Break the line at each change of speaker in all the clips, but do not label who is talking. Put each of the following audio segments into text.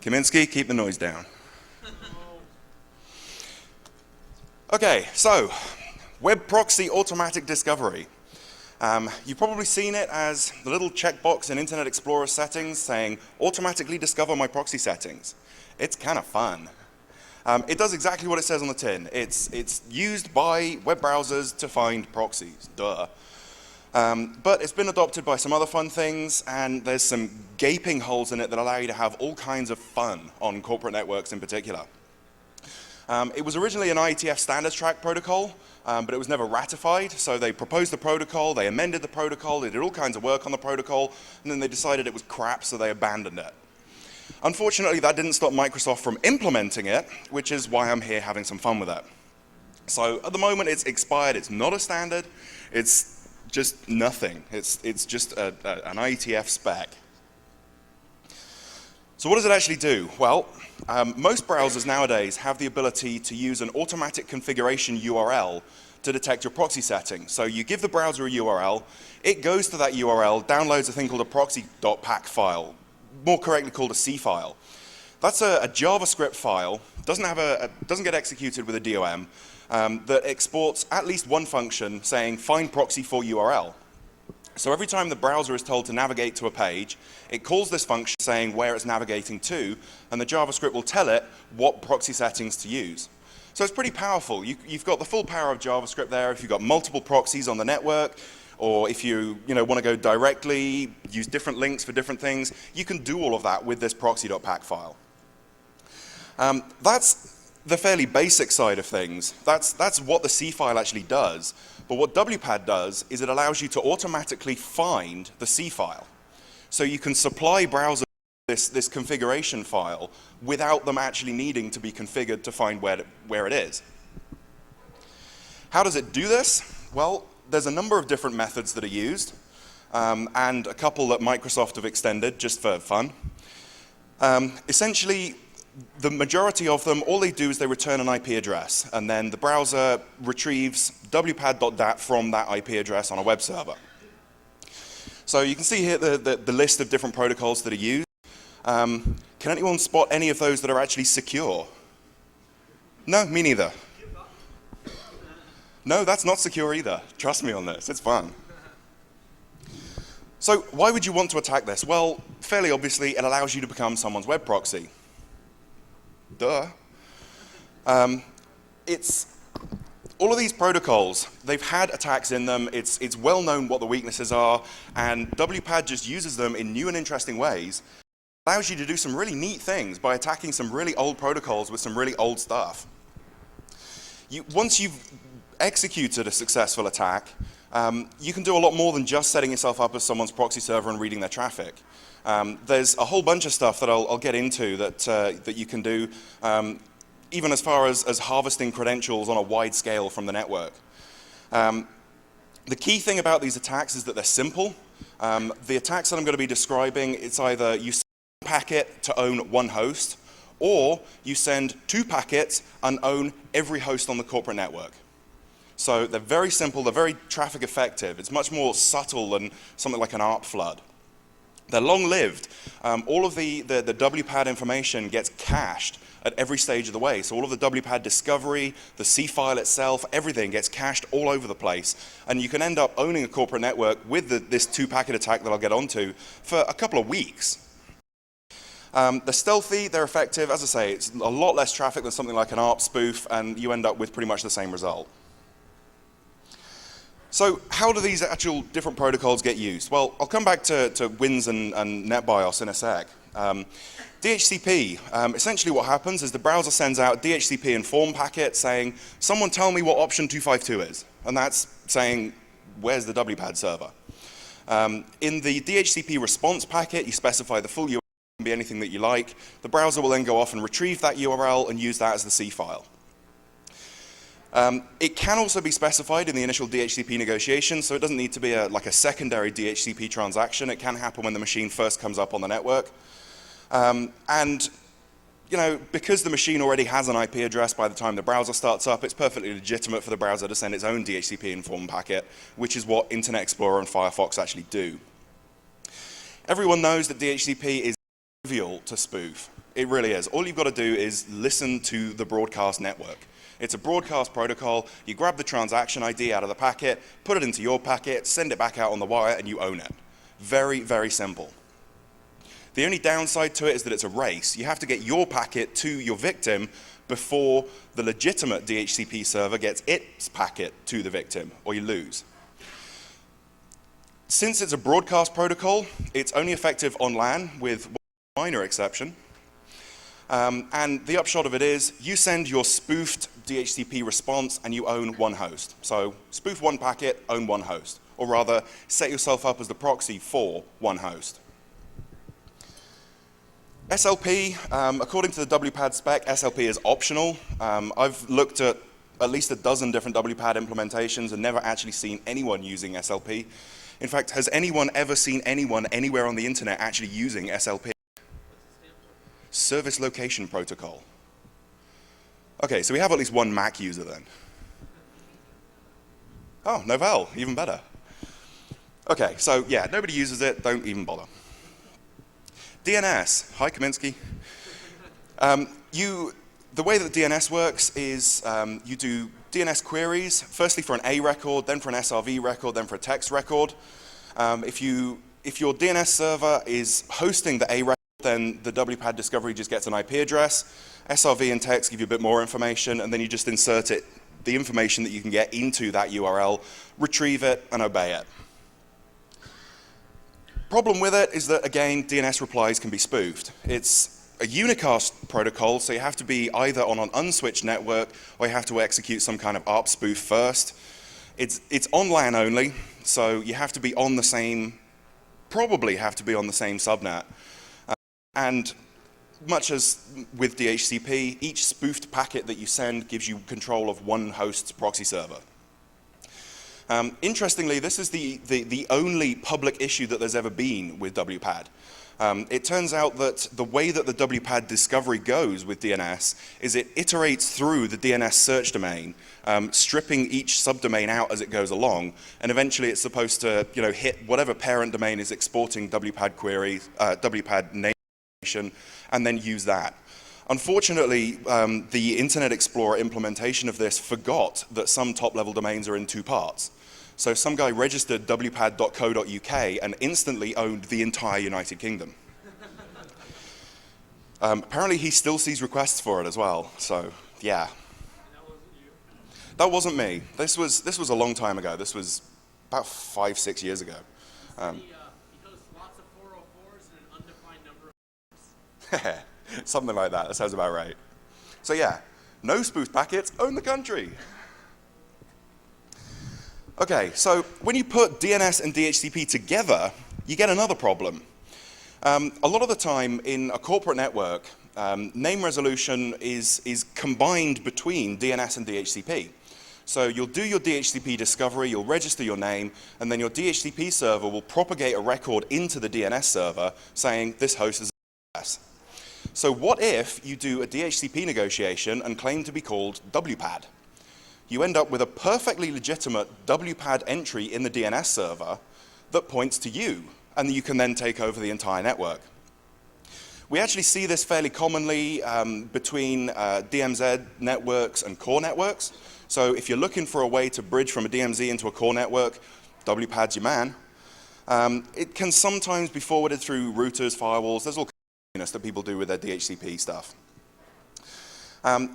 Kaminsky, keep the noise down. Okay, so web proxy automatic discovery. You've probably seen it as the little checkbox in Internet Explorer settings saying, automatically discover my proxy settings. It's kind of fun. It does exactly what it says on the tin. It's used by web browsers to find proxies, duh. But it's been adopted by some other fun things, and there's some gaping holes in it that allow you to have all kinds of fun on corporate networks in particular. It was originally an IETF standards track protocol, but it was never ratified, so they proposed the protocol, they amended the protocol, they did all kinds of work on the protocol, and then they decided it was crap, so they abandoned it. Unfortunately, that didn't stop Microsoft from implementing it, which is why I'm here having some fun with it. So at the moment, it's expired, it's not a standard, it's just nothing. It's just an IETF spec. So what does it actually do? Well, most browsers nowadays have the ability to use an automatic configuration URL to detect your proxy settings. So you give the browser a URL, it goes to that URL, downloads a thing called a proxy.pack file, more correctly called a C file. That's a JavaScript file, doesn't get executed with a DOM, that exports at least one function saying find proxy for URL. So every time the browser is told to navigate to a page, it calls this function saying where it's navigating to, and the JavaScript will tell it what proxy settings to use. So it's pretty powerful. You've got the full power of JavaScript there if you've got multiple proxies on the network, or if you want to go directly, use different links for different things, you can do all of that with this proxy.pack file. That's the fairly basic side of things. That's what the C file actually does. But what WPAD does is it allows you to automatically find the C file. So you can supply browsers this configuration file without them actually needing to be configured to find where it is. How does it do this? Well, there's a number of different methods that are used, and a couple that Microsoft have extended just for fun. Essentially, the majority of them, all they do is they return an IP address, and then the browser retrieves wpad.dat from that IP address on a web server. So you can see here the list of different protocols that are used. Can anyone spot any of those that are actually secure? No, me neither. No, that's not secure either. Trust me on this, it's fun. So why would you want to attack this? Well, fairly obviously, it allows you to become someone's web proxy. Duh. All of these protocols, they've had attacks in them, it's well known what the weaknesses are, and WPAD just uses them in new and interesting ways. It allows you to do some really neat things by attacking some really old protocols with some really old stuff. Once you've executed a successful attack, you can do a lot more than just setting yourself up as someone's proxy server and reading their traffic. There's a whole bunch of stuff that I'll get into that you can do, even as far as harvesting credentials on a wide scale from the network. The key thing about these attacks is that they're simple. The attacks that I'm going to be describing, it's either you send one packet to own one host, or you send 2 packets and own every host on the corporate network. So they're very simple, they're very traffic effective. It's much more subtle than something like an ARP flood. They're long-lived. All of the WPAD information gets cached at every stage of the way. So all of the WPAD discovery, the C file itself, everything gets cached all over the place. And you can end up owning a corporate network with this 2-packet attack that I'll get onto for a couple of weeks. They're stealthy, they're effective. As I say, it's a lot less traffic than something like an ARP spoof, and you end up with pretty much the same result. So how do these actual different protocols get used? Well, I'll come back to WINS and NetBIOS in a sec. DHCP, essentially what happens is the browser sends out DHCP inform packet saying, someone tell me what option 252 is. And that's saying, where's the WPAD server? In the DHCP response packet, you specify the full URL, it can be anything that you like. The browser will then go off and retrieve that URL and use that as the C file. It can also be specified in the initial DHCP negotiation, so it doesn't need to be like a secondary DHCP transaction. It can happen when the machine first comes up on the network. And because the machine already has an IP address by the time the browser starts up, it's perfectly legitimate for the browser to send its own DHCP inform packet, which is what Internet Explorer and Firefox actually do. Everyone knows that DHCP is trivial to spoof. It really is. All you've got to do is listen to the broadcast network. It's a broadcast protocol. You grab the transaction ID out of the packet, put it into your packet, send it back out on the wire, and you own it. Very, very simple. The only downside to it is that it's a race. You have to get your packet to your victim before the legitimate DHCP server gets its packet to the victim, or you lose. Since it's a broadcast protocol, it's only effective on LAN with one minor exception. And the upshot of it is, you send your spoofed DHCP response and you own one host. So spoof one packet, own one host. Or rather, set yourself up as the proxy for one host. SLP, according to the WPAD spec, SLP is optional. I've looked at least a dozen different WPAD implementations and never actually seen anyone using SLP. In fact, has anyone ever seen anyone anywhere on the internet actually using SLP? Service Location Protocol. Okay, so we have at least one Mac user then. Oh, Novell, even better. Okay, so yeah, nobody uses it, don't even bother. DNS, hi Kaminsky. The way that DNS works is you do DNS queries, firstly for an A record, then for an SRV record, then for a text record. If your DNS server is hosting the A record, then the WPAD discovery just gets an IP address. SRV and text give you a bit more information, and then you just insert it, the information that you can get into that URL, retrieve it, and obey it. Problem with it is that, again, DNS replies can be spoofed. It's a unicast protocol, so you have to be either on an unswitched network or you have to execute some kind of ARP spoof first. It's on LAN only, so you have to be on the same, probably have to be on the same subnet. And much as with DHCP, each spoofed packet that you send gives you control of one host's proxy server. Interestingly, this is the only public issue that there's ever been with WPAD. It turns out that the way that the WPAD discovery goes with DNS is it iterates through the DNS search domain, stripping each subdomain out as it goes along, and eventually it's supposed to hit whatever parent domain is exporting WPAD queries, WPAD name, and then use that. Unfortunately, the Internet Explorer implementation of this forgot that some top-level domains are in two parts. So some guy registered wpad.co.uk and instantly owned the entire United Kingdom. Apparently, he still sees requests for it as well. So, yeah.
And that wasn't you?
That wasn't me. This was a long time ago. This was about 5-6 years ago.
He hosts lots of 404s and an undefined number of
Something like that. That sounds about right. So yeah, no spoofed packets, own the country. Okay, so when you put DNS and DHCP together, you get another problem. A lot of the time in a corporate network, name resolution is combined between DNS and DHCP. So you'll do your DHCP discovery, you'll register your name, and then your DHCP server will propagate a record into the DNS server saying this host is DNS. So what if you do a DHCP negotiation and claim to be called WPAD? You end up with a perfectly legitimate WPAD entry in the DNS server that points to you, and you can then take over the entire network. We actually see this fairly commonly between DMZ networks and core networks. So if you're looking for a way to bridge from a DMZ into a core network, WPAD's your man. It can sometimes be forwarded through routers, firewalls. There's all kinds that people do with their DHCP stuff.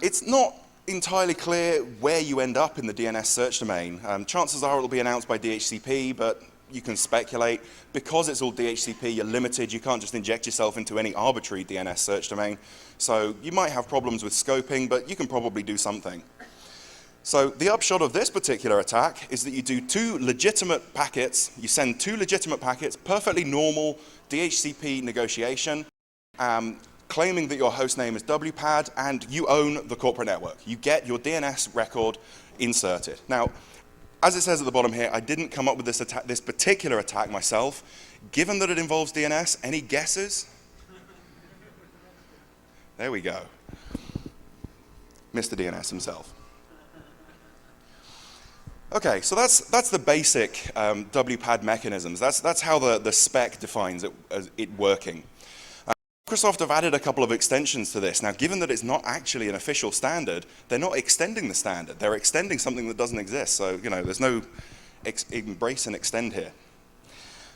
It's not entirely clear where you end up in the DNS search domain. Chances are it'll be announced by DHCP, but you can speculate. Because it's all DHCP, you're limited. You can't just inject yourself into any arbitrary DNS search domain. So you might have problems with scoping, but you can probably do something. So the upshot of this particular attack is that you do two legitimate packets. You send two legitimate packets, perfectly normal DHCP negotiation, claiming that your host name is WPAD, and you own the corporate network. You get your DNS record inserted. Now, as it says at the bottom here, I didn't come up with this particular attack myself. Given that it involves DNS, any guesses? There we go. Mr. DNS himself. Okay, so that's the basic WPAD mechanisms. That's how the spec defines it working. Microsoft have added a couple of extensions to this. Now, given that it's not actually an official standard, they're not extending the standard. They're extending something that doesn't exist. So, there's no embrace and extend here.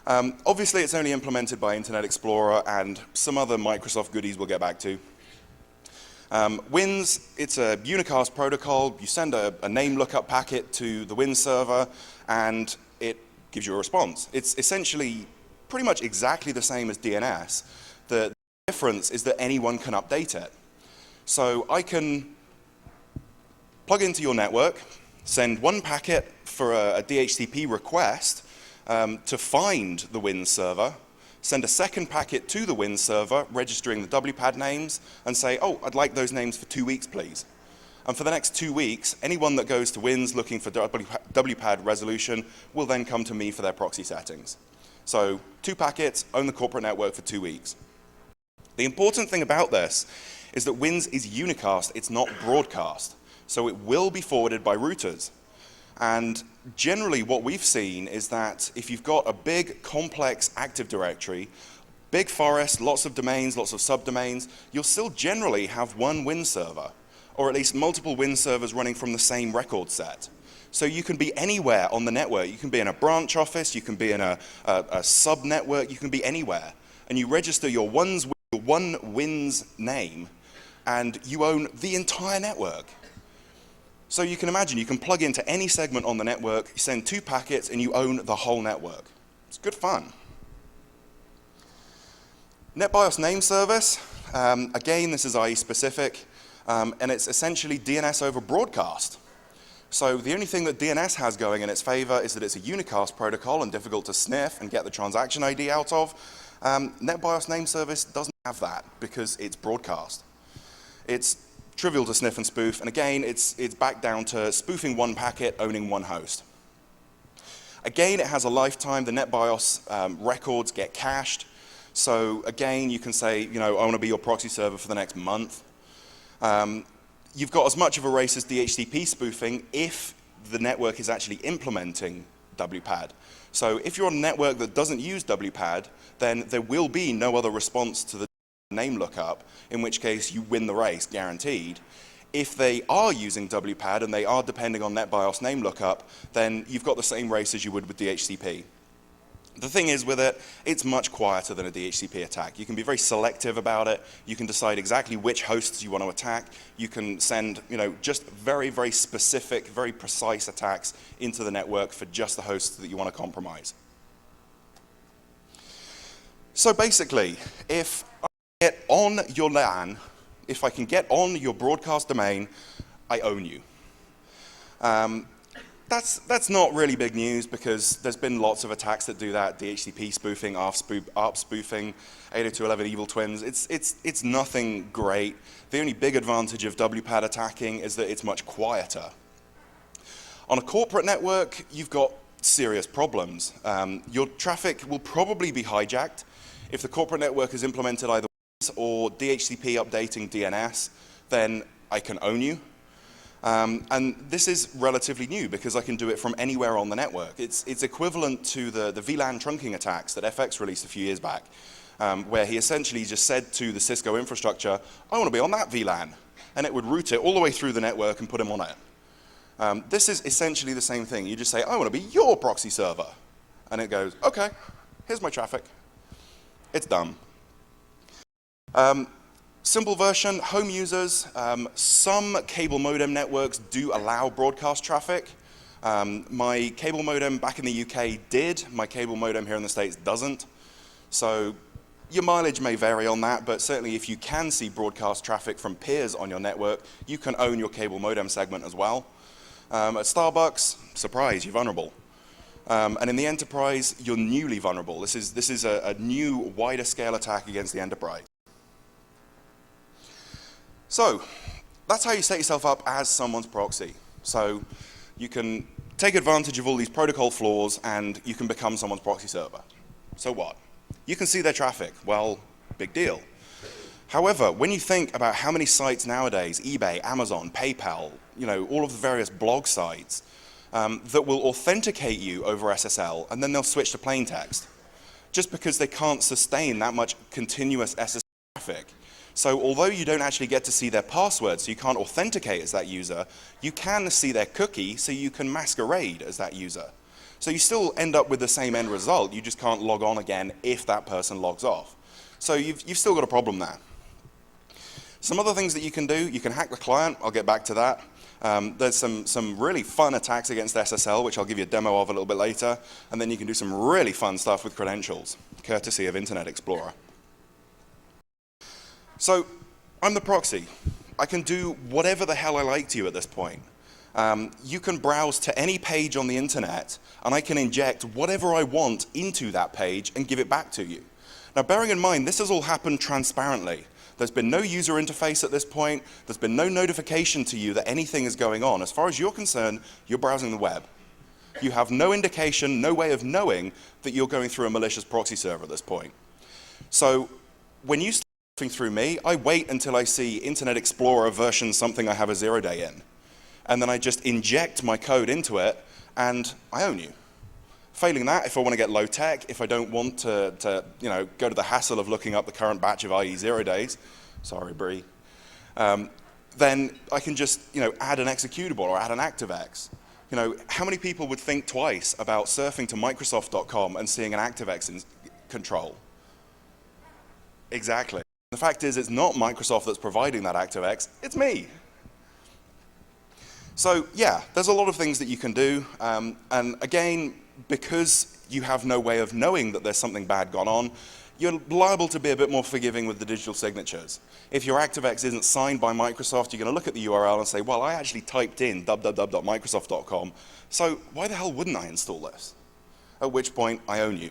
Obviously, it's only implemented by Internet Explorer and some other Microsoft goodies we'll get back to. WINS, it's a unicast protocol. You send a name lookup packet to the WINS server, and it gives you a response. It's essentially pretty much exactly the same as DNS. The difference is that anyone can update it. So I can plug into your network, send one packet for a DHCP request to find the WINS server, send a second packet to the WINS server, registering the WPAD names, and say, oh, I'd like those names for 2 weeks, please. And for the next 2 weeks, anyone that goes to WINS looking for WPAD resolution will then come to me for their proxy settings. So 2 packets, own the corporate network for 2 weeks. The important thing about this is that WINS is unicast, it's not broadcast. So it will be forwarded by routers. And generally what we've seen is that if you've got a big, complex Active Directory, big forest, lots of domains, lots of subdomains, you'll still generally have one WINS server, or at least multiple WINS servers running from the same record set. So you can be anywhere on the network. You can be in a branch office, you can be in a sub-network, you can be anywhere. And you register your one WINS name, and you own the entire network. So you can imagine, you can plug into any segment on the network, you send 2 packets, and you own the whole network. It's good fun. NetBIOS name service, again, this is IE specific, and it's essentially DNS over broadcast. So the only thing that DNS has going in its favor is that it's a unicast protocol and difficult to sniff and get the transaction ID out of. NetBIOS name service doesn't have that because it's broadcast. It's trivial to sniff and spoof, and again, it's back down to spoofing one packet, owning one host. Again, it has a lifetime. The NetBIOS records get cached. So again, you can say, I want to be your proxy server for the next month. You've got as much of a race as DHCP spoofing if the network is actually implementing WPAD. So if you're on a network that doesn't use WPAD, then there will be no other response to the name lookup, in which case you win the race, guaranteed. If they are using WPAD and they are depending on NetBIOS name lookup, then you've got the same race as you would with DHCP. The thing is with it, it's much quieter than a DHCP attack. You can be very selective about it. You can decide exactly which hosts you want to attack. You can send, just very, very specific, very precise attacks into the network for just the hosts that you want to compromise. So basically, if I get on your LAN, if I can get on your broadcast domain, I own you. That's not really big news because there's been lots of attacks that do that. DHCP spoofing, ARP spoofing, 802.11 evil twins. It's nothing great. The only big advantage of WPAD attacking is that it's much quieter. On a corporate network, you've got serious problems. Your traffic will probably be hijacked if the corporate network has implemented either WINS or DHCP updating DNS, then I can own you. And this is relatively new because I can do it from anywhere on the network. It's equivalent to the VLAN trunking attacks that FX released a few years back, where he essentially just said to the Cisco infrastructure, I want to be on that VLAN. And it would route it all the way through the network and put him on it. This is essentially the same thing. You just say, I want to be your proxy server. And it goes, OK, here's my traffic. It's done. Simple version, home users, some cable modem networks do allow broadcast traffic. My cable modem back in the UK did. My cable modem here in the States doesn't. So your mileage may vary on that, but certainly if you can see broadcast traffic from peers on your network, you can own your cable modem segment as well. At Starbucks, surprise, you're vulnerable. And in the enterprise, you're newly vulnerable. This is a new, wider scale attack against the enterprise. So that's how you set yourself up as someone's proxy. So you can take advantage of all these protocol flaws and you can become someone's proxy server. So what? You can see their traffic. Well, big deal. However, when you think about how many sites nowadays, eBay, Amazon, PayPal, all of the various blog sites, that will authenticate you over SSL and then they'll switch to plain text just because they can't sustain that much continuous SSL traffic. So although you don't actually get to see their password, so you can't authenticate as that user, you can see their cookie, so you can masquerade as that user. So you still end up with the same end result, you just can't log on again if that person logs off. So you've still got a problem there. Some other things that you can do, you can hack the client, I'll get back to that. There's some really fun attacks against SSL, which I'll give you a demo of a little bit later, and then you can do some really fun stuff with credentials, courtesy of Internet Explorer. So, I'm the proxy. I can do whatever the hell I like to you at this point. You can browse to any page on the internet, and I can inject whatever I want into that page and give it back to you. Now, bearing in mind, this has all happened transparently. There's been no user interface at this point. There's been no notification to you that anything is going on. As far as you're concerned, you're browsing the web. You have no indication, no way of knowing that you're going through a malicious proxy server at this point. So, when you start surfing through me, I wait until I see Internet Explorer version something I have a 0-day in. And then I just inject my code into it, and I own you. Failing that, if I want to get low tech, if I don't want to go to the hassle of looking up the current batch of IE 0 days, sorry, Bree, then I can just add an executable or add an ActiveX. How many people would think twice about surfing to Microsoft.com and seeing an ActiveX in control? Exactly. The fact is, it's not Microsoft that's providing that ActiveX, it's me. So yeah, there's a lot of things that you can do, and again, because you have no way of knowing that there's something bad gone on, you're liable to be a bit more forgiving with the digital signatures. If your ActiveX isn't signed by Microsoft, you're going to look at the URL and say, well, I actually typed in www.microsoft.com, so why the hell wouldn't I install this? At which point, I own you.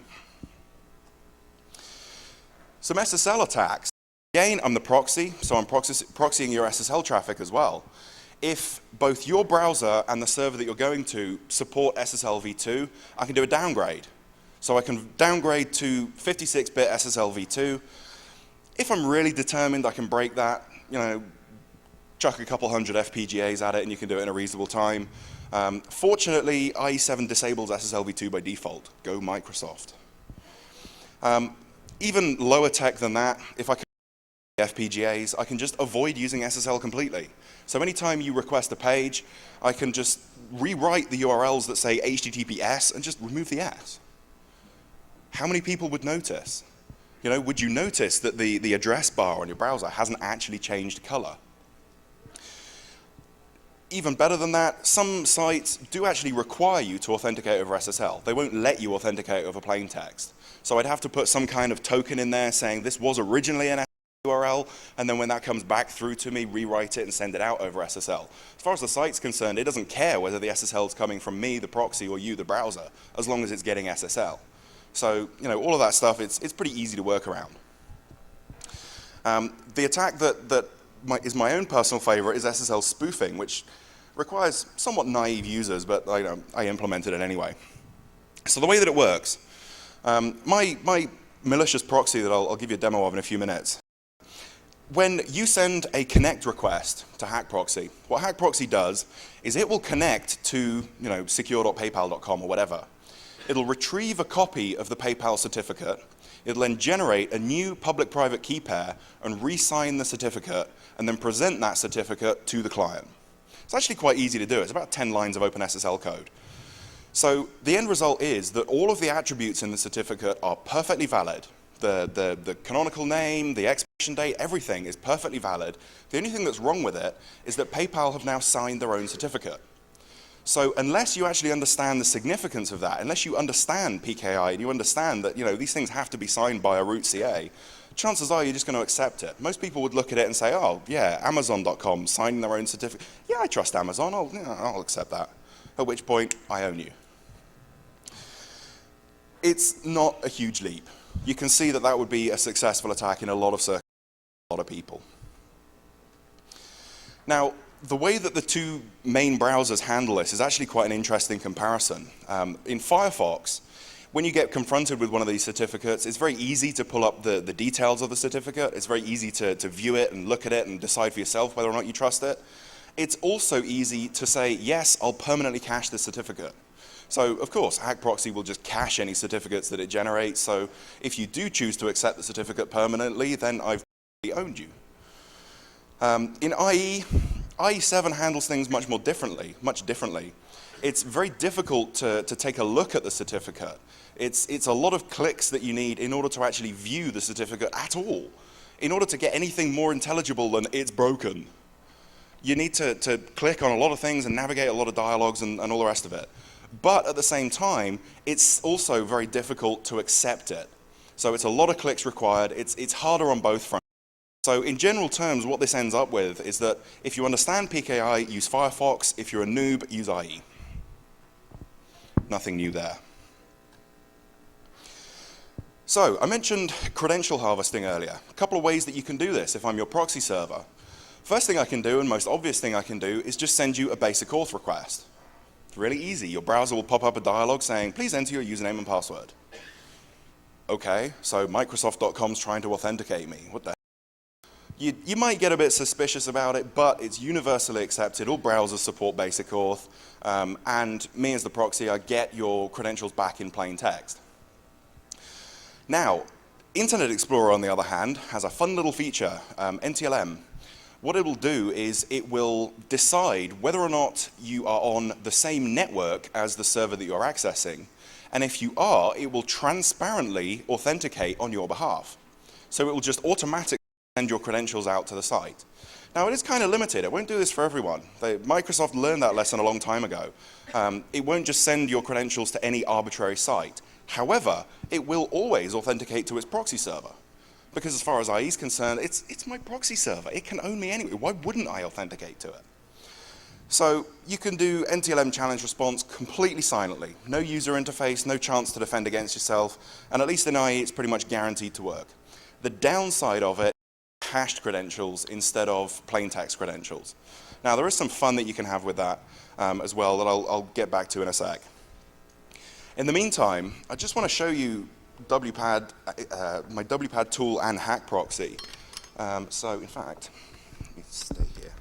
Some SSL attacks. Again, I'm the proxy, so I'm proxying your SSL traffic as well. If both your browser and the server that you're going to support SSL v2, I can do a downgrade. So I can downgrade to 56-bit SSL v2. If I'm really determined, I can break that, chuck a couple hundred FPGAs at it and you can do it in a reasonable time. Fortunately, IE7 disables SSL v2 by default. Go Microsoft. Even lower tech than that, if I can FPGAs, I can just avoid using SSL completely. So anytime you request a page, I can just rewrite the URLs that say HTTPS and just remove the S. How many people would notice? Would you notice that the address bar on your browser hasn't actually changed color? Even better than that, some sites do actually require you to authenticate over SSL. They won't let you authenticate over plain text. So I'd have to put some kind of token in there saying this was originally an URL, and then when that comes back through to me, rewrite it and send it out over SSL. As far as the site's concerned, it doesn't care whether the SSL is coming from me, the proxy, or you, the browser, as long as it's getting SSL. So, all of that stuff, it's pretty easy to work around. The attack that is my own personal favorite is SSL spoofing, which requires somewhat naive users, but I implemented it anyway. So the way that it works, my malicious proxy that I'll give you a demo of in a few minutes, when you send a connect request to HackProxy, what HackProxy does is it will connect to secure.paypal.com or whatever. It'll retrieve a copy of the PayPal certificate. It'll then generate a new public-private key pair and re-sign the certificate and then present that certificate to the client. It's actually quite easy to do. It's about 10 lines of OpenSSL code. So the end result is that all of the attributes in the certificate are perfectly valid. The canonical name, the expiration date, everything is perfectly valid. The only thing that's wrong with it is that PayPal have now signed their own certificate. So unless you actually understand the significance of that, unless you understand PKI and you understand that these things have to be signed by a root CA, chances are you're just going to accept it. Most people would look at it and say, oh, yeah, Amazon.com signing their own certificate. Yeah, I trust Amazon. I'll accept that. At which point, I own you. It's not a huge leap. You can see that that would be a successful attack in a lot of circumstances, a lot of people. Now, the way that the two main browsers handle this is actually quite an interesting comparison. In Firefox, when you get confronted with one of these certificates, it's very easy to pull up the details of the certificate. It's very easy to view it and look at it and decide for yourself whether or not you trust it. It's also easy to say, yes, I'll permanently cache this certificate. So, of course, HackProxy will just cache any certificates that it generates. So if you do choose to accept the certificate permanently, then I've owned you. In IE7 handles things much differently. It's very difficult to take a look at the certificate. It's a lot of clicks that you need in order to actually view the certificate at all. In order to get anything more intelligible than it's broken, you need to click on a lot of things and navigate a lot of dialogues and all the rest of it. But at the same time, it's also very difficult to accept it. So it's a lot of clicks required. It's harder on both fronts. So in general terms, what this ends up with is that if you understand PKI, use Firefox. If you're a noob, use IE. Nothing new there. So I mentioned credential harvesting earlier. A couple of ways that you can do this if I'm your proxy server. First thing I can do, and most obvious thing I can do, is just send you a basic auth request. It's really easy. Your browser will pop up a dialog saying, please enter your username and password. Okay, so Microsoft.com's trying to authenticate me. What the heck? You might get a bit suspicious about it, but it's universally accepted. All browsers support basic auth. And me as the proxy, I get your credentials back in plain text. Now, Internet Explorer, on the other hand, has a fun little feature, NTLM. What it will do is it will decide whether or not you are on the same network as the server that you're accessing. And if you are, it will transparently authenticate on your behalf. So it will just automatically send your credentials out to the site. Now, it is kind of limited. It won't do this for everyone. Microsoft learned that lesson a long time ago. It won't just send your credentials to any arbitrary site. However, it will always authenticate to its proxy server. Because as far as IE is concerned, it's my proxy server. It can own me anyway. Why wouldn't I authenticate to it? So you can do NTLM Challenge-Response completely silently. No user interface, no chance to defend against yourself. And at least in IE, it's pretty much guaranteed to work. The downside of it is hashed credentials instead of plain text credentials. Now, there is some fun that you can have with that as well that I'll get back to in a sec. In the meantime, I just want to show you WPAD, my WPAD tool and hack proxy. So in fact, let me stay here.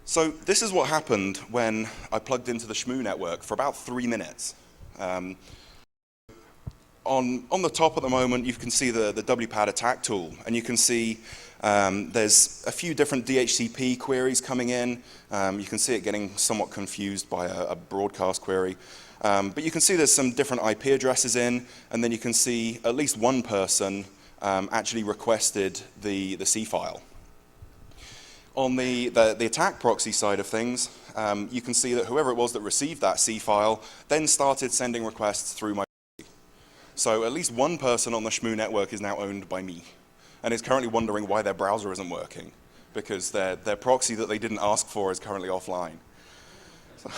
So this is what happened when I plugged into the Shmoo network for about 3 minutes. On the top at the moment, you can see the WPAD attack tool, and you can see there's a few different DHCP queries coming in. You can see it getting somewhat confused by a broadcast query. But you can see there's some different IP addresses in, and then you can see at least one person actually requested the C file. On the attack proxy side of things, you can see that whoever it was that received that C file then started sending requests through my proxy. So at least one person on the Shmoo network is now owned by me, and is currently wondering why their browser isn't working, because their proxy that they didn't ask for is currently offline. So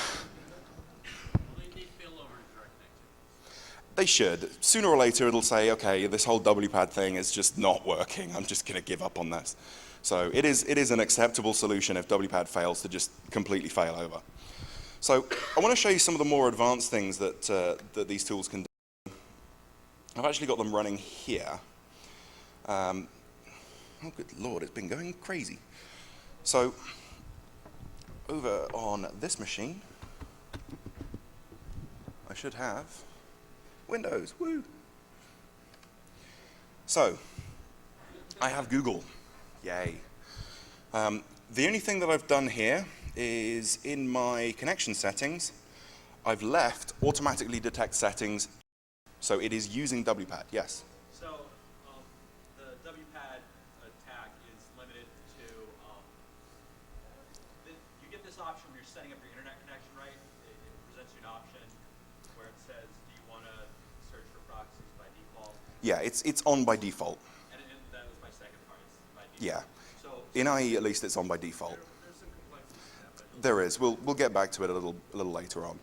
they should. Sooner or later it'll say, okay, this whole WPAD thing is just not working. I'm just going to give up on this. So it is an acceptable solution if WPAD fails to just completely fail over. So I want to show you some of the more advanced things that these tools can do. I've actually got them running here. Oh, good Lord, it's been going crazy. So over on this machine, I should have Windows. Woo! So I have Google. Yay. The only thing that I've done here is in my connection settings, I've left automatically detect settings. So it is using WPAD. Yes?
So the WPAD attack is limited to, you get this option when you're setting up your internet connection, right? It presents you an option where it says, do you want to search for proxies by default?
Yeah, it's on by default.
And that was my second part, it's by default.
Yeah.
So
In IE, at least, it's on by default.
there's some complexity to that, but
There is. We'll get back to it a little later on.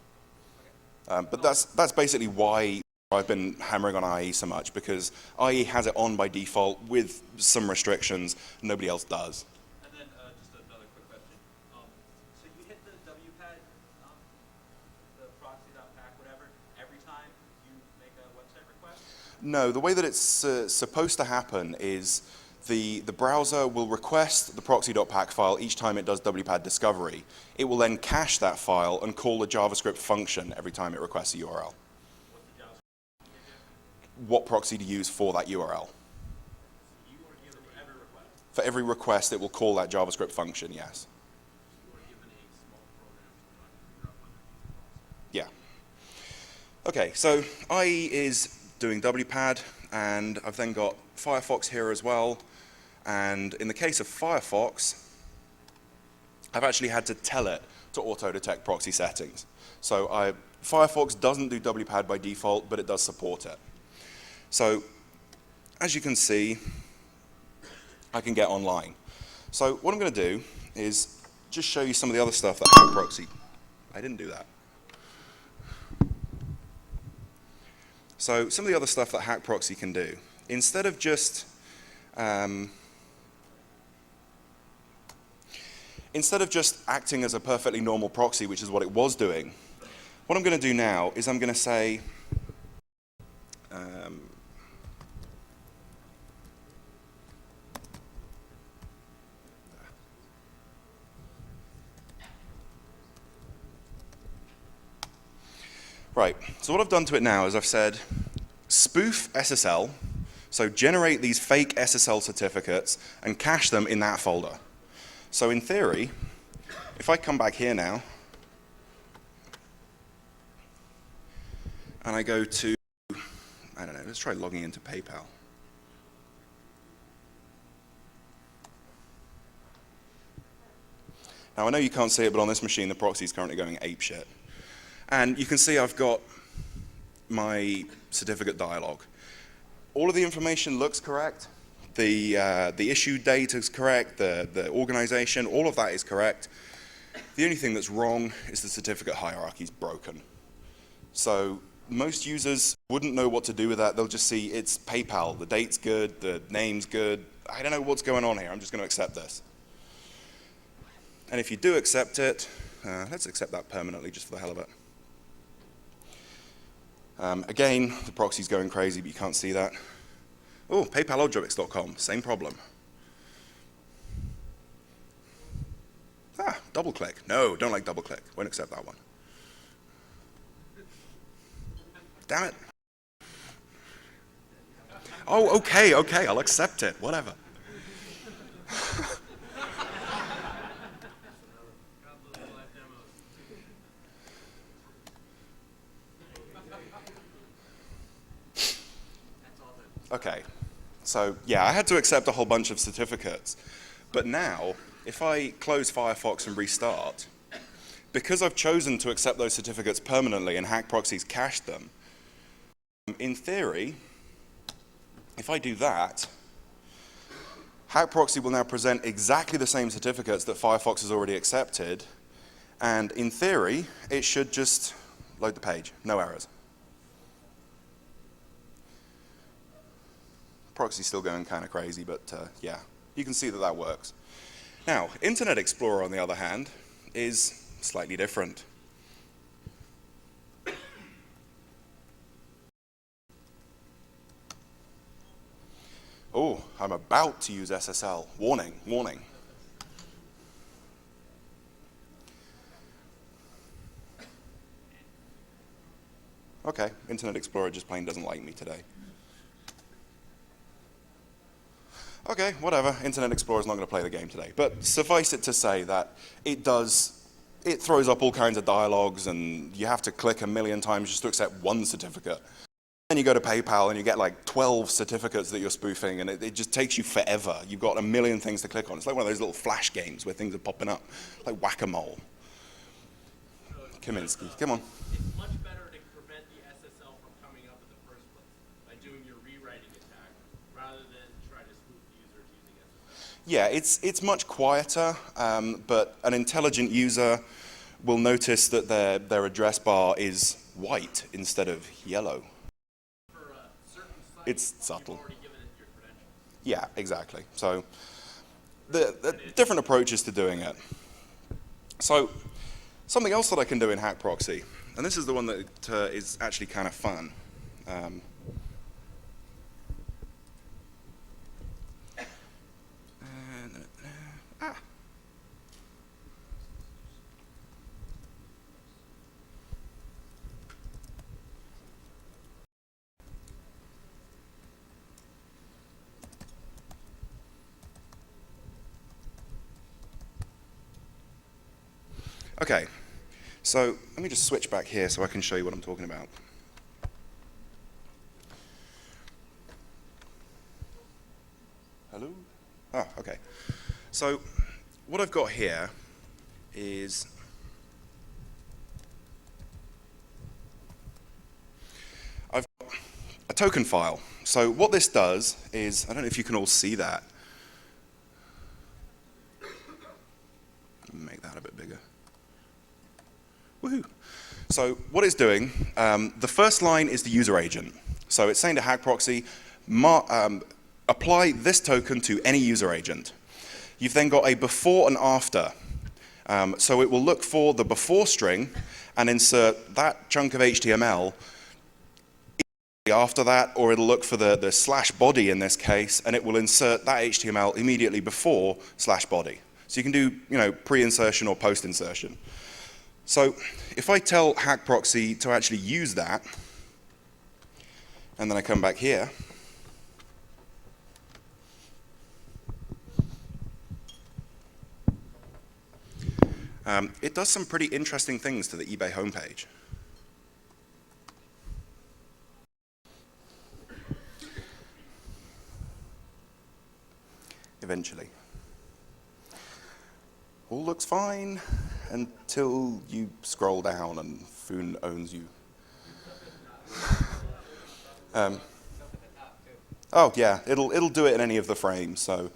But that's basically why I've been hammering on IE so much, because IE has it on by default with some restrictions. Nobody else does.
And then just another quick question. So you hit the WPAD, the proxy.pack, whatever, every time you make a website request?
No, the way that it's supposed to happen is the browser will request the proxy.pack file each time it does WPAD discovery. It will then cache that file and call a JavaScript function every time it requests a URL.
What's the JavaScript?
what proxy to use for that URL. For every request, it will call that JavaScript function, yes. Yeah. Okay, so IE is doing WPAD, and I've then got Firefox here as well. And in the case of Firefox, I've actually had to tell it to auto-detect proxy settings. So Firefox doesn't do WPAD by default, but it does support it. So as you can see, I can get online. So what I'm going to do is just show you some of the other stuff that Hack Proxy. I didn't do that. So some of the other stuff that Hack Proxy can do, instead of just acting as a perfectly normal proxy, which is what it was doing, what I'm going to do now is I'm going to say, right, so what I've done to it now is I've said, spoof SSL, so generate these fake SSL certificates and cache them in that folder. So in theory, if I come back here now, and I go to, I don't know, let's try logging into PayPal. Now I know you can't see it, but on this machine the proxy is currently going apeshit. And you can see I've got my certificate dialog. All of the information looks correct. The issue date is correct, the organization, all of that is correct. The only thing that's wrong is the certificate hierarchy is broken. So most users wouldn't know what to do with that. They'll just see it's PayPal, the date's good, the name's good. I don't know what's going on here, I'm just going to accept this. And if you do accept it, let's accept that permanently just for the hell of it. Again, the proxy's going crazy, but you can't see that. Oh, PayPalObjects.com, same problem. Ah, double click. No, don't like double click. Won't accept that one. Damn it. Oh, okay, I'll accept it, whatever. Okay, so yeah, I had to accept a whole bunch of certificates. But now, if I close Firefox and restart, because I've chosen to accept those certificates permanently and Hack Proxy's cached them, in theory, if I do that, Hack Proxy will now present exactly the same certificates that Firefox has already accepted, and in theory, it should just load the page, no errors. Proxy's still going kind of crazy, but yeah, you can see that that works. Now, Internet Explorer, on the other hand, is slightly different. Oh, I'm about to use SSL. Warning, warning. Okay, Internet Explorer just plain doesn't like me today. Okay, whatever, Internet Explorer's not going to play the game today. But suffice it to say that it throws up all kinds of dialogues, and you have to click a million times just to accept one certificate. Then you go to PayPal and you get like 12 certificates that you're spoofing, and it just takes you forever. You've got a million things to click on. It's like one of those little flash games where things are popping up, like whack-a-mole. Kaminsky, come on.
It's much better to prevent the SSL from coming up in the first place by doing your rewriting attack rather than try to spoof users using SSL.
Yeah, it's much quieter, but an intelligent user will notice that their address bar is white instead of yellow.
For a certain site,
It's subtle.
you've already given it your credentials.
Yeah, exactly. So the different approaches to doing it. So something else that I can do in Hack Proxy, and this is the one that is actually kind of fun. Okay, so let me just switch back here so I can show you what I'm talking about. Hello? Oh, okay. So what I've got here is I've got a token file. So what this does is, I don't know if you can all see that. Make that a bit bigger. Woohoo! So what it's doing, the first line is the user agent. So it's saying to Hack Proxy, apply this token to any user agent. You've then got a before and after. So it will look for the before string and insert that chunk of HTML after that, or it'll look for the slash body in this case, and it will insert that HTML immediately before slash body. So you can do, pre-insertion or post-insertion. So if I tell Hack Proxy to actually use that, and then I come back here, it does some pretty interesting things to the eBay homepage. Eventually. All looks fine until you scroll down and Foon owns you. Oh yeah, it'll do it in any of the frames, so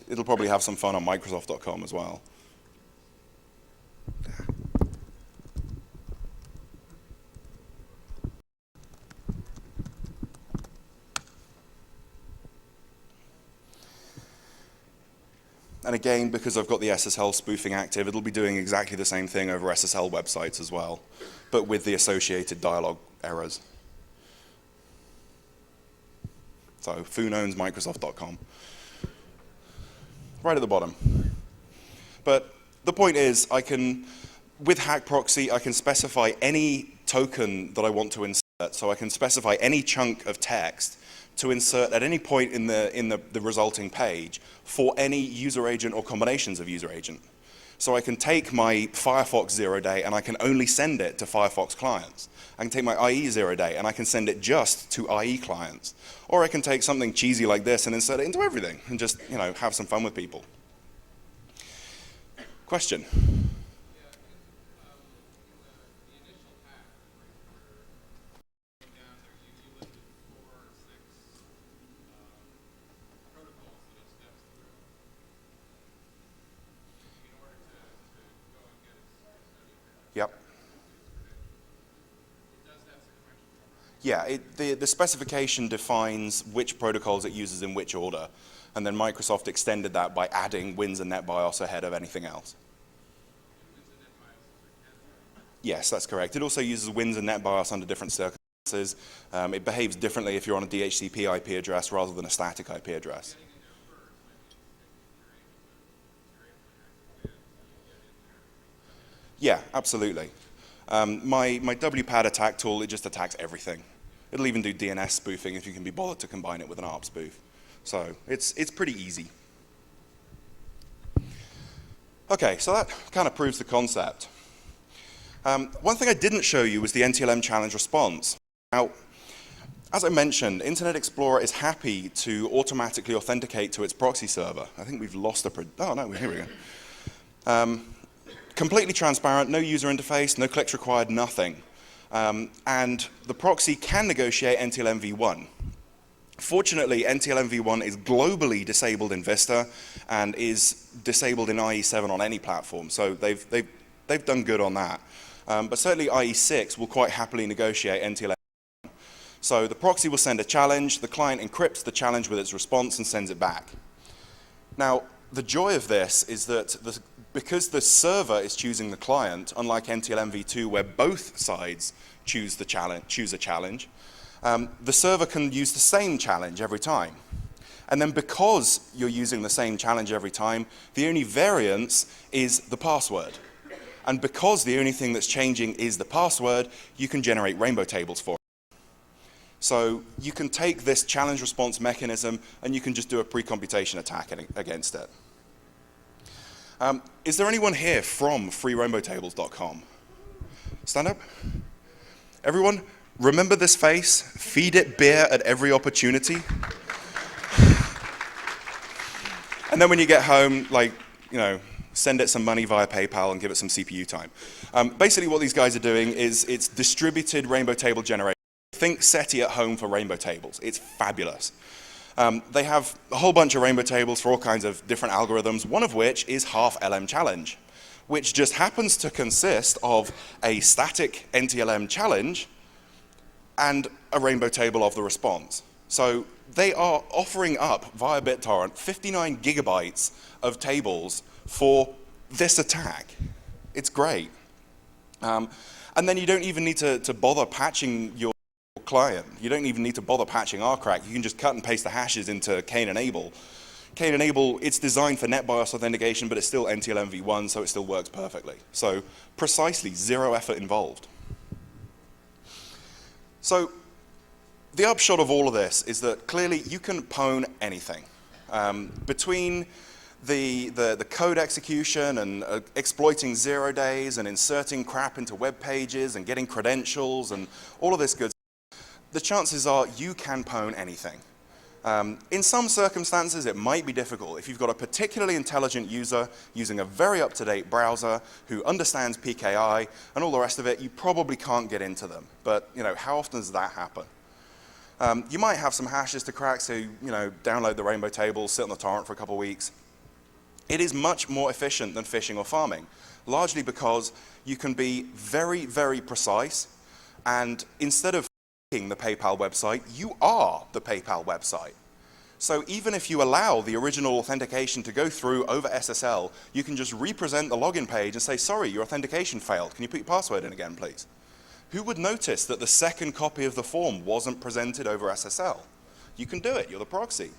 it'll probably have some fun on Microsoft.com as well. And again, because I've got the SSL spoofing active, it'll be doing exactly the same thing over SSL websites as well, but with the associated dialog errors. So Foon owns Microsoft.com. Right at the bottom. But the point is, with Hack Proxy, I can specify any token that I want to insert. So I can specify any chunk of text to insert at any point in the resulting page for any user agent or combinations of user agent. So I can take my Firefox 0-day and I can only send it to Firefox clients. I can take my IE 0-day and I can send it just to IE clients. Or I can take something cheesy like this and insert it into everything and just, have some fun with people. Question? Yep. Yeah, the specification defines which protocols it uses in which order, and then Microsoft extended that by adding WINS and NetBIOS ahead of anything else. Yes, that's correct. It also uses WINS and NetBIOS under different circumstances. It behaves differently if you're on a DHCP IP address rather than a static IP address. Yeah, absolutely. My WPAD attack tool, it just attacks everything. It'll even do DNS spoofing if you can be bothered to combine it with an ARP spoof. So it's pretty easy. Okay, so that kind of proves the concept. One thing I didn't show you was the NTLM Challenge-Response. Now, as I mentioned, Internet Explorer is happy to automatically authenticate to its proxy server. I think we've lost oh no, here we go. Completely transparent, no user interface, no clicks required, nothing. And the proxy can negotiate NTLMv1. Fortunately, NTLMv1 is globally disabled in Vista and is disabled in IE7 on any platform. So they've done good on that. But certainly IE6 will quite happily negotiate NTLM. So the proxy will send a challenge, the client encrypts the challenge with its response and sends it back. Now, the joy of this is that because the server is choosing the client, unlike NTLMv2 where both sides choose a challenge, the server can use the same challenge every time. And then because you're using the same challenge every time, the only variance is the password. And because the only thing that's changing is the password, you can generate rainbow tables for it. So you can take this challenge response mechanism and you can just do a pre-computation attack against it. Is there anyone here from freerainbowtables.com? Stand up. Everyone, remember this face. Feed it beer at every opportunity. And then when you get home, like, you know, send it some money via PayPal and give it some CPU time. Basically what these guys are doing is it's distributed rainbow table generation. Think SETI at home for rainbow tables. It's fabulous. They have a whole bunch of rainbow tables for all kinds of different algorithms, one of which is half LM challenge, which just happens to consist of a static NTLM challenge and a rainbow table of the response. So they are offering up via BitTorrent 59 gigabytes of tables for this attack. It's great. And then you don't even need to bother patching your client. You don't even need to bother patching rcrack. You can just cut and paste the hashes into Cain enable. Cain enable, it's designed for NetBIOS authentication, but it's still NTLMv1, so it still works perfectly. So precisely, zero effort involved. So the upshot of all of this is that clearly you can pwn anything. Between the code execution and exploiting 0 days and inserting crap into web pages and getting credentials and all of this good stuff, the chances are you can pwn anything. In some circumstances, it might be difficult. If you've got a particularly intelligent user using a very up-to-date browser who understands PKI and all the rest of it, you probably can't get into them. But you know, how often does that happen? You might have some hashes to crack, so you know, download the rainbow table, sit on the torrent for a couple of weeks. It is much more efficient than phishing or farming, largely because you can be very, very precise, and instead of the PayPal website, you are the PayPal website. So even if you allow the original authentication to go through over SSL, you can just represent the login page and say, sorry, your authentication failed. Can you put your password in again, please? Who would notice that the second copy of the form wasn't presented over SSL? You can do it. You're the proxy.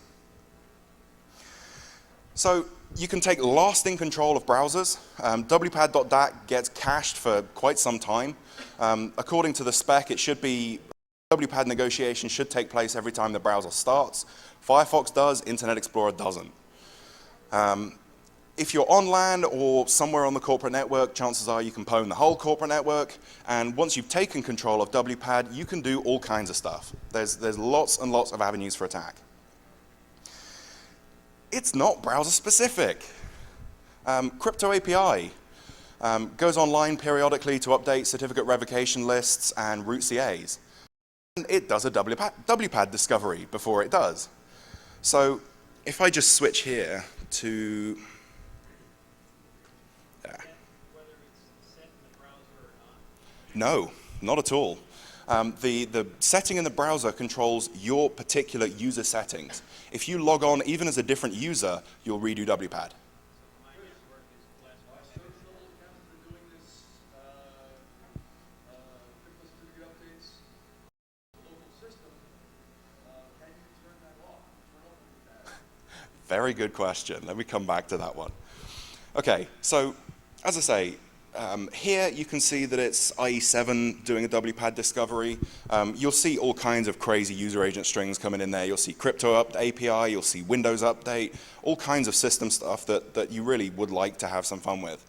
So you can take lasting control of browsers. WPAD.dat gets cached for quite some time. According to the spec, it should be WPAD negotiation should take place every time the browser starts. Firefox does, Internet Explorer doesn't. If you're on LAN or somewhere on the corporate network, chances are you can pwn the whole corporate network, and once you've taken control of WPAD, you can do all kinds of stuff. There's lots and lots of avenues for attack. It's not browser specific. Crypto API goes online periodically to update certificate revocation lists and root CAs. And it does a WPAD discovery before it does. So if I just switch here to
Whether it's set in the browser or not?
no, not at all. The setting in the browser controls your particular user settings. If you log on, even as a different user, you'll redo WPAD. Very good question. Let me come back to that one. Okay, so as I say, here you can see that it's IE7 doing a WPAD discovery. You'll see all kinds of crazy user agent strings coming in there. You'll see crypto API, you'll see Windows update, all kinds of system stuff that you really would like to have some fun with.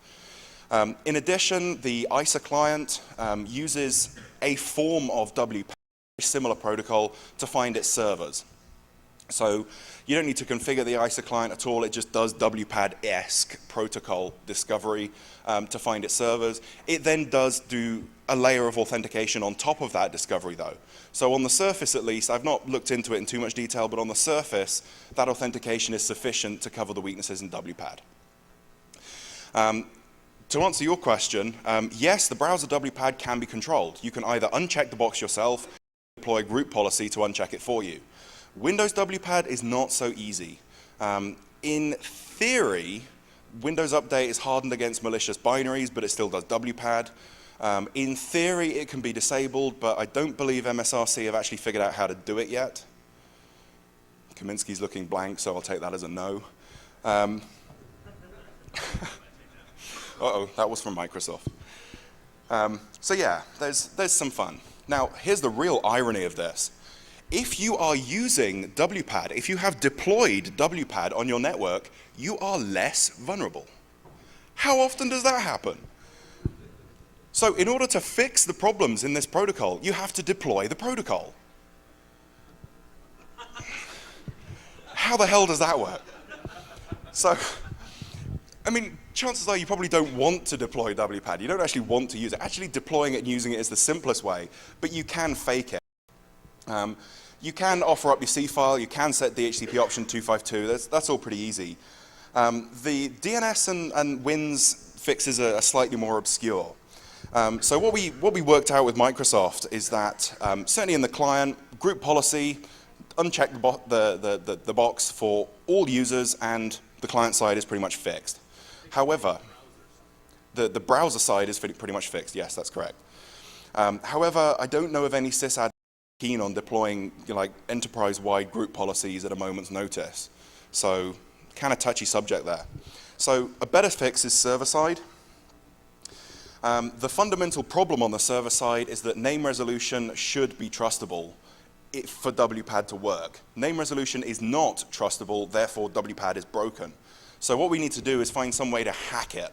In addition, the ISA client uses a form of WPAD, a similar protocol, to find its servers. So you don't need to configure the ISA client at all. It just does WPAD-esque protocol discovery to find its servers. It then does do a layer of authentication on top of that discovery, though. So on the surface, at least, I've not looked into it in too much detail, but on the surface, that authentication is sufficient to cover the weaknesses in WPAD. To answer your question, yes, the browser WPAD can be controlled. You can either uncheck the box yourself, or deploy a group policy to uncheck it for you. Windows WPAD is not so easy. In theory, Windows Update is hardened against malicious binaries, but it still does WPAD. In theory, it can be disabled, but I don't believe MSRC have actually figured out how to do it yet. Kaminsky's looking blank, so I'll take that as a no. Uh-oh, that was from Microsoft. So yeah, there's some fun. Now, here's the real irony of this. If you are using WPAD, if you have deployed WPAD on your network, you are less vulnerable. How often does that happen? So in order to fix the problems in this protocol, you have to deploy the protocol. How the hell does that work? So, I mean, chances are you probably don't want to deploy WPAD. You don't actually want to use it. Actually deploying it and using it is the simplest way, but you can fake it. You can offer up your C file, you can set DHCP option 252, that's all pretty easy. The DNS and WINS fixes are slightly more obscure. So what we worked out with Microsoft is that certainly in the client, group policy, uncheck the box for all users and the client side is pretty much fixed. However, the browser side is pretty much fixed, yes, that's correct. However, I don't know of any sysadmin keen on deploying like enterprise-wide group policies at a moment's notice. So kind of touchy subject there. So a better fix is server-side. The fundamental problem on the server side is that name resolution should be trustable for WPAD to work. Name resolution is not trustable, therefore WPAD is broken. So what we need to do is find some way to hack it.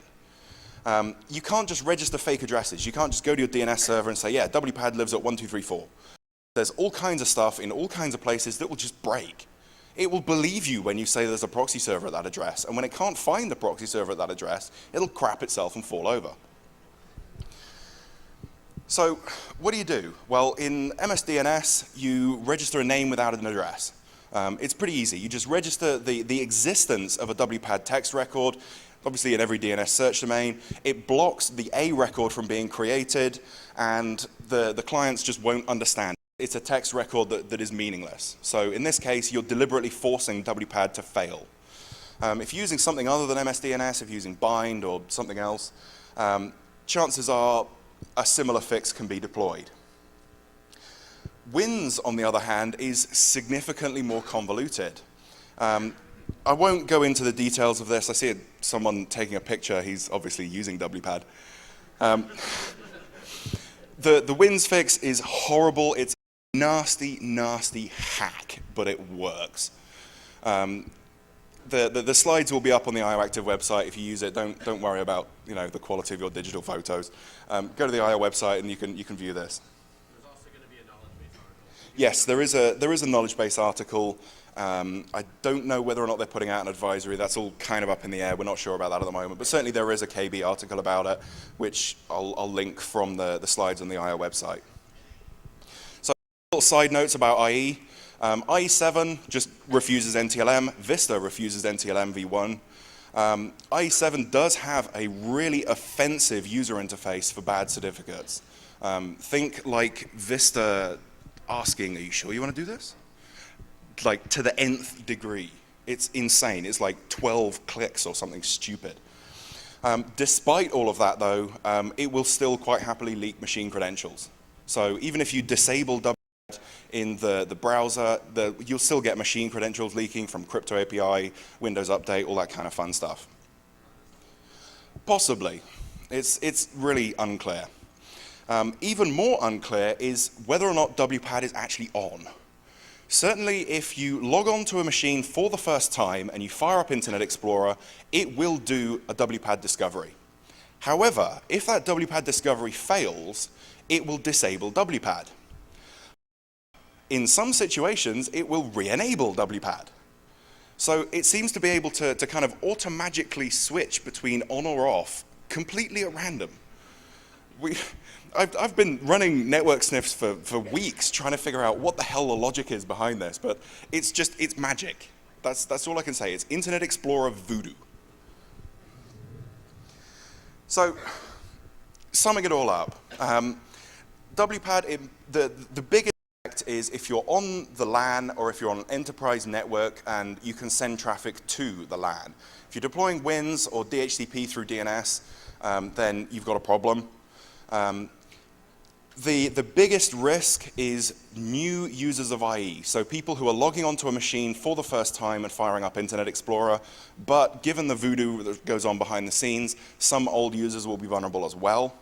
You can't just register fake addresses. You can't just go to your DNS server and say, yeah, WPAD lives at 1234. There's all kinds of stuff in all kinds of places that will just break. It will believe you when you say there's a proxy server at that address, and when it can't find the proxy server at that address, it'll crap itself and fall over. So what do? Well, in MSDNS, you register a name without an address. It's pretty easy. You just register the existence of a WPAD text record. Obviously, in every DNS search domain, it blocks the A record from being created, and the clients just won't understand. It's a text record that is meaningless. So in this case, you're deliberately forcing WPAD to fail. If you're using something other than MSDNS, if you're using bind or something else, chances are a similar fix can be deployed. WINS, on the other hand, is significantly more convoluted. I won't go into the details of this. I see someone taking a picture. He's obviously using WPAD. The WINS fix is horrible. It's a nasty, nasty hack, but it works. The slides will be up on the IOActive website. If you use it, don't worry about the quality of your digital photos. Go to the IO website and you can view this.
There's also going to be a knowledge base article.
Yes, there is a knowledge base article. I don't know whether or not they're putting out an advisory. That's all kind of up in the air. We're not sure about that at the moment. But certainly there is a KB article about it, which I'll link from the slides on the IO website. So little side notes about IE. IE7 just refuses NTLM. Vista refuses NTLMv1. IE7 does have a really offensive user interface for bad certificates. Think like Vista asking, are you sure you want to do this? Like to the nth degree. It's insane. It's like 12 clicks or something stupid. Despite all of that, though, it will still quite happily leak machine credentials. So even if you disable WPAD in the browser, you'll still get machine credentials leaking from Crypto API, Windows Update, all that kind of fun stuff. Possibly. It's really unclear. Even more unclear is whether or not WPAD is actually on. Certainly, if you log on to a machine for the first time and you fire up Internet Explorer, it will do a WPAD discovery. However, if that WPAD discovery fails, it will disable WPAD. In some situations, it will re-enable WPAD. So it seems to be able to kind of automagically switch between on or off completely at random. I've been running network sniffs for weeks trying to figure out what the hell the logic is behind this, but it's magic. That's all I can say. It's Internet Explorer voodoo. So, summing it all up, WPAD, the biggest effect is if you're on the LAN or if you're on an enterprise network and you can send traffic to the LAN. If you're deploying WINS or DHCP through DNS, then you've got a problem. The biggest risk is new users of IE, so people who are logging onto a machine for the first time and firing up Internet Explorer, but given the voodoo that goes on behind the scenes, some old users will be vulnerable as well.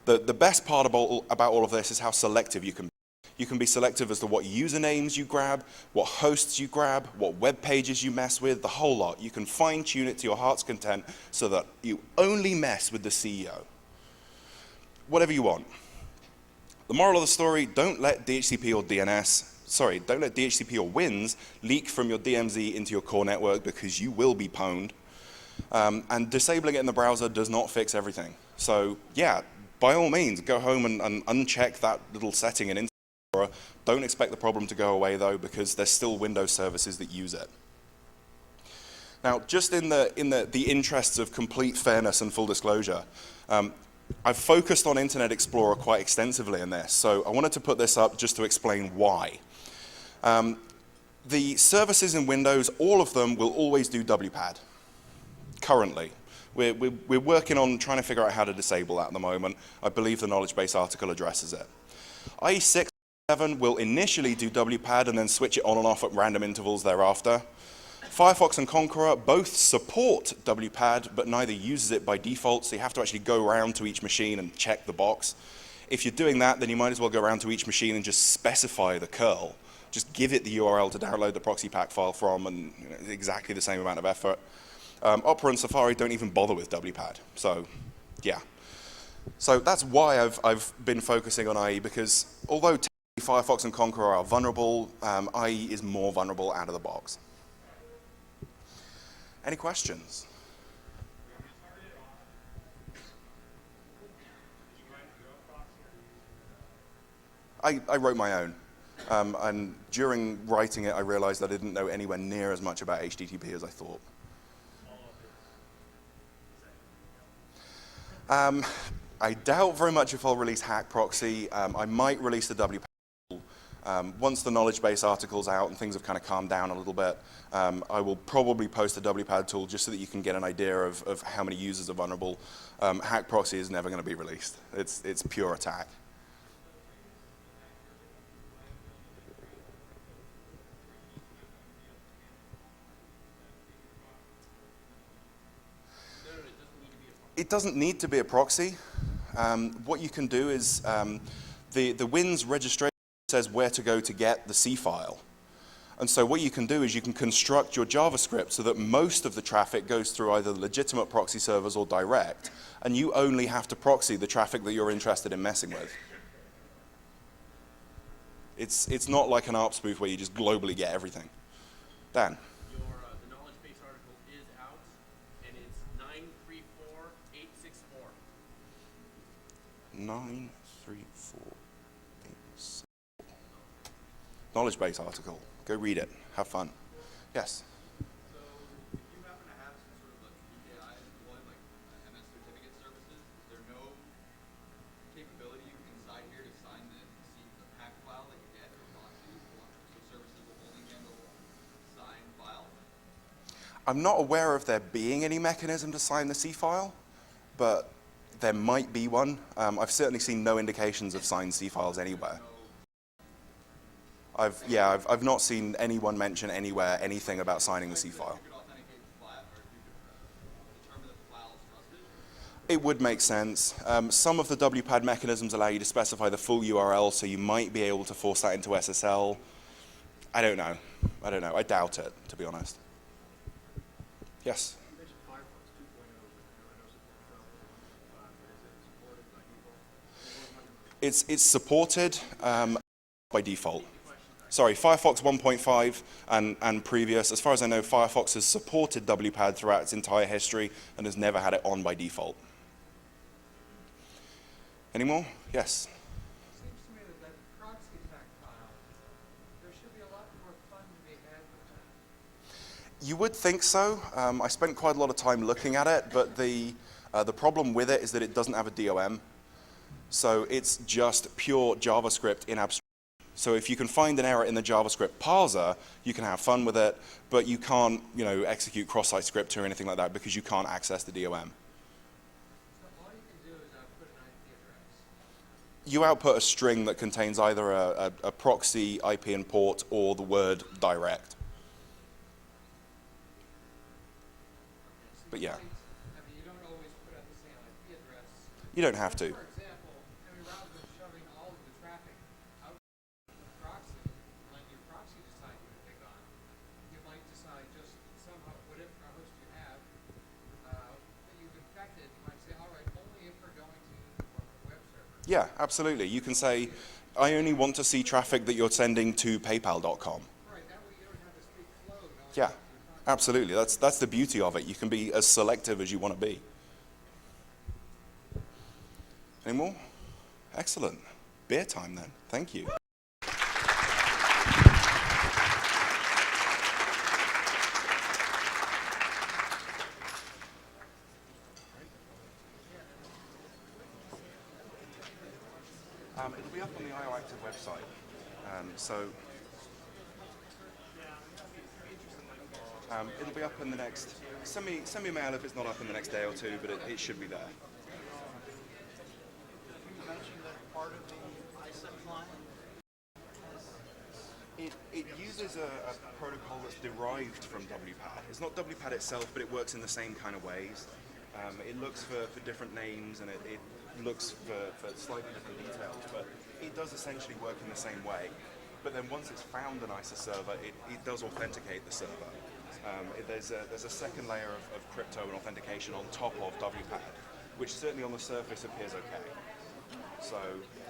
The best part about all of this is how selective you can be. You can be selective as to what usernames you grab, what hosts you grab, what web pages you mess with, the whole lot. You can fine-tune it to your heart's content so that you only mess with the CEO. Whatever you want. The moral of the story, don't let DHCP or WINS leak from your DMZ into your core network because you will be pwned. And disabling it in the browser does not fix everything. So yeah, by all means, go home and uncheck that little setting in Internet Explorer. Don't expect the problem to go away though, because there's still Windows services that use it. Now, just in the interests of complete fairness and full disclosure, I've focused on Internet Explorer quite extensively in this, so I wanted to put this up just to explain why. The services in Windows, all of them will always do WPAD, currently. We're working on trying to figure out how to disable that at the moment. I believe the knowledge base article addresses it. IE 6 and 7 will initially do WPAD and then switch it on and off at random intervals thereafter. Firefox and Konqueror both support WPAD, but neither uses it by default, so you have to actually go around to each machine and check the box. If you're doing that, then you might as well go around to each machine and just specify the curl. Just give it the URL to download the proxy pack file from, and exactly the same amount of effort. Opera and Safari don't even bother with WPAD, so yeah. So that's why I've been focusing on IE, because although Firefox and Konqueror are vulnerable, IE is more vulnerable out of the box. Any questions? I wrote my own. And during writing it, I realized I didn't know anywhere near as much about HTTP as I thought. I doubt very much if I'll release Hack Proxy. I might release the WPAD tool. Once the knowledge base article's out and things have kind of calmed down a little bit, I will probably post the WPAD tool just so that you can get an idea of how many users are vulnerable. Hack Proxy is never going to be released. It's pure attack. It doesn't need to be a proxy. What you can do is the WINS registration says where to go to get the C file. And so what you can do is you can construct your JavaScript so that most of the traffic goes through either legitimate proxy servers or direct, and you only have to proxy the traffic that you're interested in messing with. It's not like an ARP spoof where you just globally get everything. Dan?
The knowledge base article is out, and it's 934864.
934864. Knowledge base article. Go read it. Have fun. Yes?
So, if you happen to have some sort of a PKI deployed, like MS certificate services, is there no capability inside here to sign the pack file that you get from Proxy? So services will only handle signed file?
I'm not aware of there being any mechanism to sign the C file, but there might be one. I've certainly seen no indications of signed C files anywhere. I've not seen anyone mention anywhere anything about signing the C file.
You could authenticate the file, or you could determine that the file is trusted?
It would make sense. Some of the WPAD mechanisms allow you to specify the full URL, so you might be able to force that into SSL. I don't know. I doubt it, to be honest. Yes?
You mentioned Firefox 2.0, but I know support for is it supported by default?
It's supported by default. Sorry, Firefox 1.5 and previous. As far as I know, Firefox has supported WPAD throughout its entire history and has never had it on by default. Any more? Yes?
It seems to me that proxy pack file, there should be a lot more fun to be had with that.
You would think so. I spent quite a lot of time looking at it, but the problem with it is that it doesn't have a DOM. So it's just pure JavaScript in abstract. So if you can find an error in the JavaScript parser, you can have fun with it, but you can't, execute cross-site script or anything like that because you can't access the DOM.
So all you can do is output an IP address.
You output a string that contains either a proxy, IP and port, or the word direct. But yeah.
You don't always put out the same IP address.
You don't have to.
For example, rather than shoving all of the traffic out
Yeah, absolutely. You can say, I only want to see traffic that you're sending to PayPal.com.
Right, that way you don't have this big flow going.
Yeah, absolutely. That's the beauty of it. You can be as selective as you want to be. Any more? Excellent. Beer time then. Thank you. It'll be up on the IOActive website. It'll be up in the next. Send me a mail if it's not up in the next day or two, but it should be there.
You mentioned that part of the ISA client
It uses a protocol that's derived from WPAD. It's not WPAD itself, but it works in the same kind of ways. It looks for different names and it looks for slightly different details, but it does essentially work in the same way. But then once it's found an ISA server, it does authenticate the server. There's a second layer of crypto and authentication on top of WPAD, which certainly on the surface appears okay. So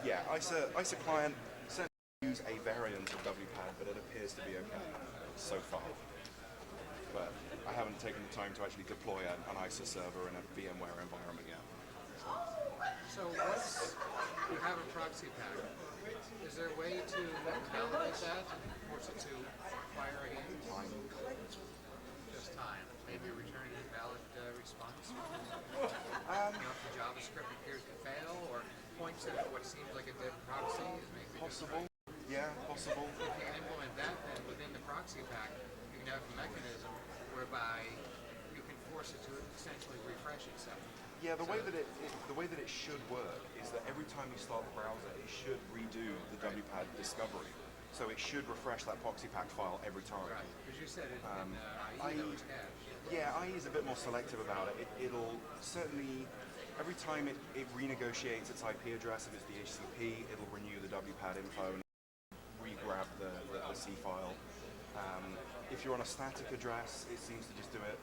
yeah, ISA client certainly use a variant of WPAD, but it appears to be okay so far. But I haven't taken the time to actually deploy an ISA server in a VMware environment yet.
So once you have a proxy pack, is there a way to validate that and force it to fire again? Just time. Maybe return an invalid response. If the JavaScript appears to fail or points at what seems like a dead proxy, is maybe
Possible. Yeah, possible.
If you implement that, then within the proxy pack, you can have a mechanism whereby you can force it to essentially refresh itself.
Yeah, the way that it should work is that every time you start the browser, it should redo the WPAD discovery. So it should refresh that proxy pack file every time.
Right, because you said in
IE
IE that was cached.
Yeah, IE is a bit more selective about it. It'll certainly, every time it renegotiates its IP address if it's DHCP, it'll renew the WPAD info and re-grab the C file. If you're on a static address, it seems to just do it,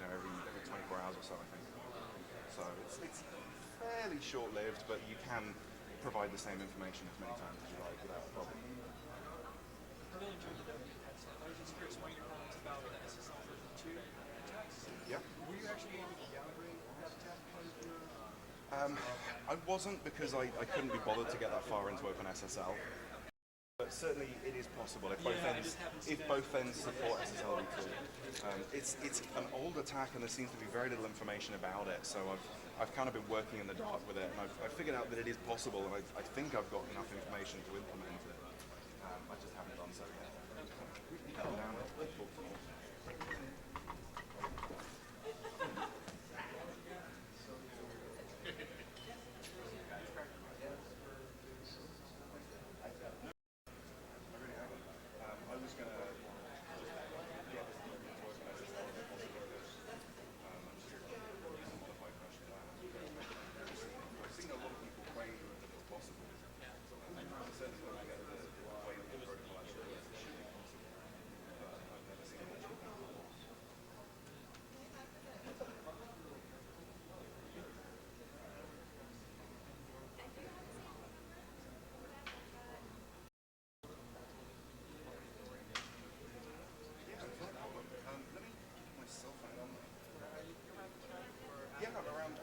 every 24 hours or so, I think. So it's fairly short-lived, but you can provide the same information as many times as you like without a problem.
I really enjoyed the WPAD stuff. I was just curious what your comments about the SSL version 2 attacks.
Yeah.
Were you actually able to downgrade that attack because of your...
I wasn't because I couldn't be bothered to get that far into OpenSSL. But certainly it is possible if both ends support SSLv2. It's an old attack and there seems to be very little information about it, so I've kind of been working in the dark with it, and I've figured out that it is possible, and I think I've got enough information to implement it. I just haven't done so yet.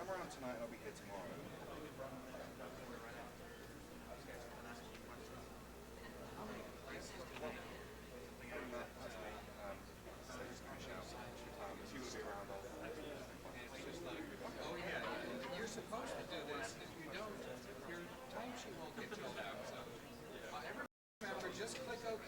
I'm around tonight and I'll be here tomorrow.
You're supposed to do this, and if you don't, your timesheet won't get filled out. So every member, just click OK.